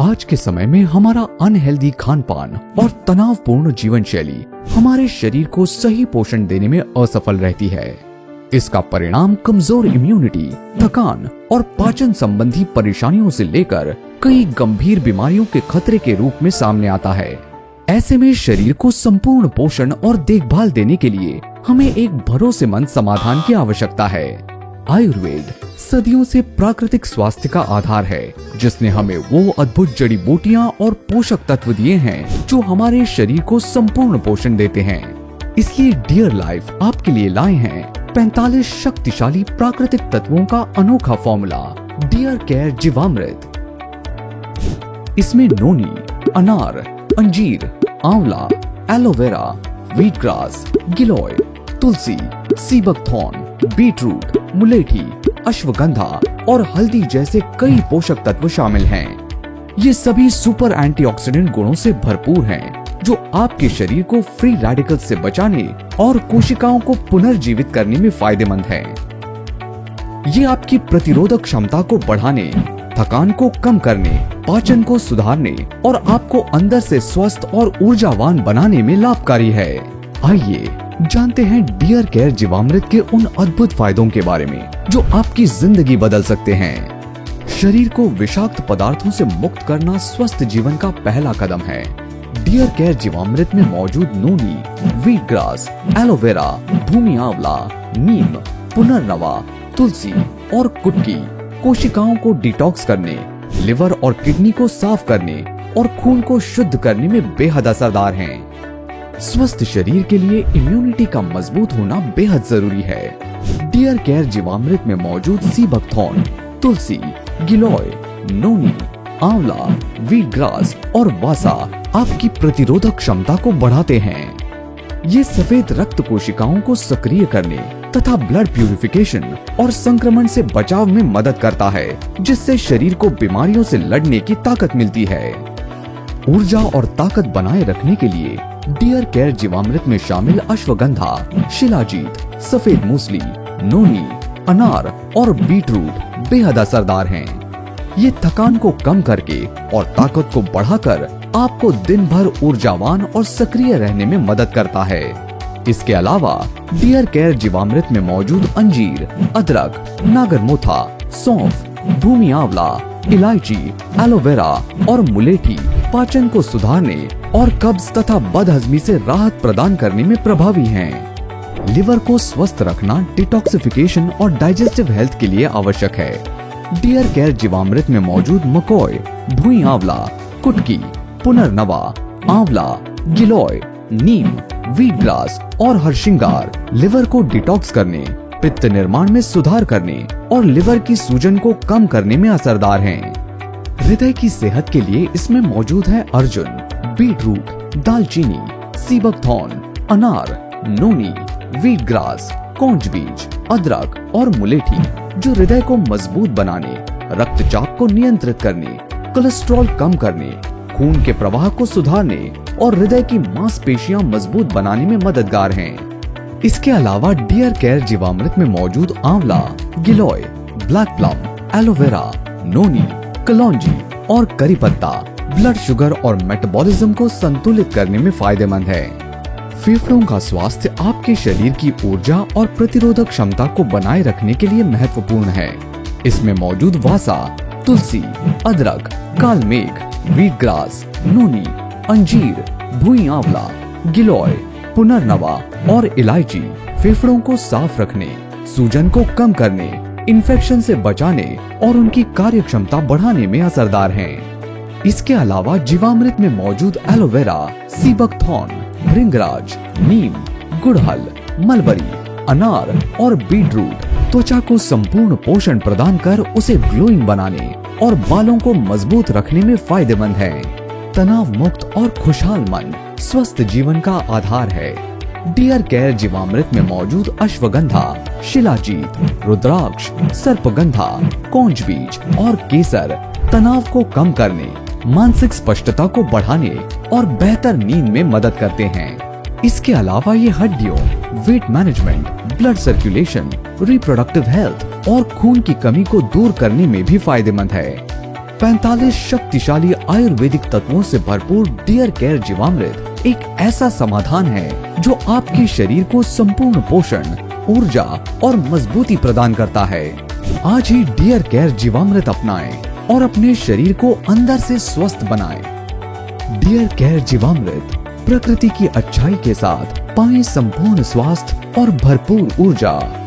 आज के समय में हमारा अनहेल्दी खान पान और तनावपूर्ण जीवन शैली हमारे शरीर को सही पोषण देने में असफल रहती है। इसका परिणाम कमजोर इम्यूनिटी, थकान और पाचन संबंधी परेशानियों से लेकर कई गंभीर बीमारियों के खतरे के रूप में सामने आता है। ऐसे में शरीर को संपूर्ण पोषण और देखभाल देने के लिए हमें एक भरोसेमंद समाधान की आवश्यकता है। आयुर्वेद सदियों से प्राकृतिक स्वास्थ्य का आधार है, जिसने हमें वो अद्भुत जड़ी बूटियां और पोषक तत्व दिए हैं जो हमारे शरीर को संपूर्ण पोषण देते हैं। इसलिए डियर लाइफ आपके लिए लाए हैं 45 शक्तिशाली प्राकृतिक तत्वों का अनोखा फॉर्मूला डियर केयर जीवामृत। इसमें नोनी, अनार, अंजीर, आंवला, एलोवेरा, व्हीट ग्रास, गिलोय, तुलसी, सीबकथॉर्न, बीटरूट, मुलेठी, अश्वगंधा और हल्दी जैसे कई पोषक तत्व शामिल हैं। ये सभी सुपर एंटीऑक्सीडेंट गुणों से भरपूर हैं, जो आपके शरीर को फ्री रेडिकल से बचाने और कोशिकाओं को पुनर्जीवित करने में फायदेमंद है। ये आपकी प्रतिरोधक क्षमता को बढ़ाने, थकान को कम करने, पाचन को सुधारने और आपको अंदर से स्वस्थ और ऊर्जावान बनाने में लाभकारी है। आइए जानते हैं डियर केयर जीवामृत के उन अद्भुत फायदों के बारे में जो आपकी जिंदगी बदल सकते हैं। शरीर को विषाक्त पदार्थों से मुक्त करना स्वस्थ जीवन का पहला कदम है। डियर केयर जीवामृत में मौजूद नोनी, व्हीट ग्रास, एलोवेरा, भूमि आंवला, नीम, पुनर्नवा, तुलसी और कुटकी कोशिकाओं को डिटॉक्स करने, लिवर और किडनी को साफ करने और खून को शुद्ध करने में बेहद असरदार हैं। स्वस्थ शरीर के लिए इम्यूनिटी का मजबूत होना बेहद जरूरी है। डियर केयर जीवामृत में मौजूद सीबकथॉर्न, तुलसी, गिलोय, नोनी, आंवला, व्हीट ग्रास और वासा आपकी प्रतिरोधक क्षमता को बढ़ाते हैं। ये सफेद रक्त कोशिकाओं को सक्रिय करने तथा ब्लड प्यूरिफिकेशन और संक्रमण से बचाव में मदद करता है, जिससे शरीर को बीमारियों से लड़ने की ताकत मिलती है। ऊर्जा और ताकत बनाए रखने के लिए डियर केयर जीवामृत में शामिल अश्वगंधा, शिलाजीत, सफेद मूसली, नोनी, अनार और बीटरूट बेहद असरदार हैं। ये थकान को कम करके और ताकत को बढ़ाकर आपको दिन भर ऊर्जावान और सक्रिय रहने में मदद करता है। इसके अलावा डियर केयर जीवामृत में मौजूद अंजीर, अदरक, नागरमोथा, सौंफ, भूमि आंवला, इलायची, एलोवेरा और मुलेठी पाचन को सुधारने और कब्ज तथा बदहजमी से राहत प्रदान करने में प्रभावी हैं। लिवर को स्वस्थ रखना डिटॉक्सिफिकेशन और डाइजेस्टिव हेल्थ के लिए आवश्यक है। डियर केयर जीवामृत में मौजूद मकोय, भूमि आंवला, कुटकी, पुनर्नवा, आंवला, गिलोय, नीम, व्हीट ग्रास और हरसिंगार लिवर को डिटॉक्स करने, पित्त निर्माण में सुधार करने और लिवर की सूजन को कम करने में असरदार हैं। हृदय की सेहत के लिए इसमें मौजूद है अर्जुन, बीटरूट, दालचीनी, सीबकथॉर्न, अनार, नोनी, व्हीट ग्रास, कौंच बीज, अदरक और मुलेठी, जो हृदय को मजबूत बनाने, रक्तचाप को नियंत्रित करने, कोलेस्ट्रॉल कम करने, खून के प्रवाह को सुधारने और हृदय की मांसपेशियां मजबूत बनाने में मददगार हैं। इसके अलावा डियर केयर जीवामृत में मौजूद आंवला, गिलोय, ब्लैक प्लम, एलोवेरा, नोनी, कलौंजी और करी पत्ता ब्लड शुगर और मेटाबॉलिज्म को संतुलित करने में फायदेमंद है। फेफड़ों का स्वास्थ्य आपके शरीर की ऊर्जा और प्रतिरोधक क्षमता को बनाए रखने के लिए महत्वपूर्ण है। इसमें मौजूद वासा, तुलसी, अदरक, कालमेघ, व्हीट ग्रास, नोनी, अंजीर, भूमि आंवला, गिलोय, पुनर्नवा और इलायची फेफड़ों को साफ रखने, सूजन को कम करने, इन्फेक्शन से बचाने और उनकी कार्यक्षमता बढ़ाने में असरदार हैं। इसके अलावा जीवामृत में मौजूद एलोवेरा, सीबकथॉर्न, भृंगराज, नीम, गुड़हल, मलबरी, अनार और बीटरूट त्वचा को संपूर्ण पोषण प्रदान कर उसे ग्लोइंग बनाने और बालों को मजबूत रखने में फायदेमंद है। तनाव मुक्त और खुशहाल मन स्वस्थ जीवन का आधार है। डियर केयर जीवामृत में मौजूद अश्वगंधा, शिलाजीत, रुद्राक्ष, सर्पगंधा, कौंच बीज और केसर तनाव को कम करने, मानसिक स्पष्टता को बढ़ाने और बेहतर नींद में मदद करते हैं। इसके अलावा ये हड्डियों, weight management, blood circulation, reproductive health और खून की कमी को दूर करने में भी फायदेमंद है। 45 शक्तिशाली आयुर्वेदिक तत्वों से भरपूर डियर केयर जीवामृत एक ऐसा समाधान है जो आपके शरीर को संपूर्ण पोषण, ऊर्जा और मजबूती प्रदान करता है। आज ही डियर केयर जीवामृत अपनाएं और अपने शरीर को अंदर से स्वस्थ बनाएं। डियर केयर जीवामृत प्रकृति की अच्छाई के साथ पाएं संपूर्ण स्वास्थ्य और भरपूर ऊर्जा।